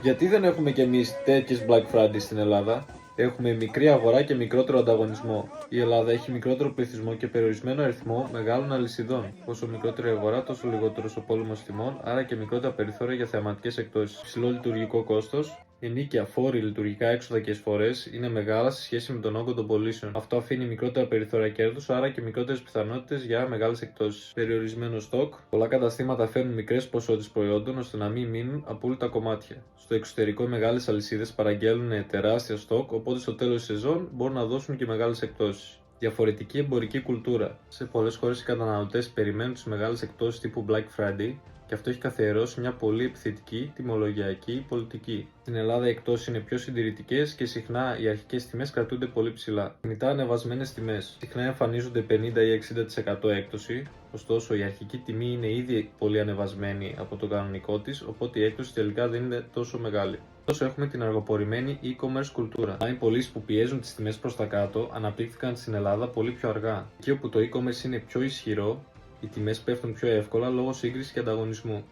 Γιατί δεν έχουμε κι εμείς τέτοιες Black Friday στην Ελλάδα? Έχουμε μικρή αγορά και μικρότερο ανταγωνισμό. Η Ελλάδα έχει μικρότερο πληθυσμό και περιορισμένο αριθμό μεγάλων αλυσιδών. Όσο μικρότερη η αγορά, τόσο λιγότερο ο πόλεμο τιμών, άρα και μικρότερα περιθώρια για θεαματικές εκπτώσεις. Υψηλό λειτουργικό κόστος. Ενίκεια, φόροι, λειτουργικά έξοδα και εισφορές είναι μεγάλα σε σχέση με τον όγκο των πωλήσεων. Αυτό αφήνει μικρότερα περιθώρια κέρδους, άρα και μικρότερες πιθανότητες για μεγάλες εκπτώσεις. Περιορισμένο στόκ. Πολλά καταστήματα φέρνουν μικρές ποσότητες προϊόντων ώστε να μην μείνουν απόλυτα κομμάτια. Στο εξωτερικό, οι μεγάλες αλυσίδες παραγγέλνουν τεράστια στόκ, οπότε στο τέλος της σεζόν μπορούν να δώσουν και μεγάλες εκπτώσεις. Διαφορετική εμπορική κουλτούρα. Σε πολλές χώρες οι καταναλωτές περιμένουν τις μεγάλες εκπτώσεις τύπου Black Friday και αυτό έχει καθιερώσει μια πολύ επιθετική τιμολογιακή πολιτική. Στην Ελλάδα οι εκπτώσεις είναι πιο συντηρητικές και συχνά οι αρχικές τιμές κρατούνται πολύ ψηλά. Κινητά ανεβασμένες τιμές. Συχνά εμφανίζονται 50 ή 60% έκπτωση, ωστόσο η αρχική τιμή είναι ήδη πολύ ανεβασμένη από το κανονικό της, οπότε η έκπτωση τελικά δεν είναι τόσο μεγάλη. Ωστόσο, έχουμε την αργοπορημένη e-commerce κουλτούρα. Οι πωλήσεις που πιέζουν τις τιμές προς τα κάτω αναπτύχθηκαν στην Ελλάδα πολύ πιο αργά. Εκεί όπου το e-commerce είναι πιο ισχυρό, οι τιμές πέφτουν πιο εύκολα λόγω σύγκρισης και ανταγωνισμού.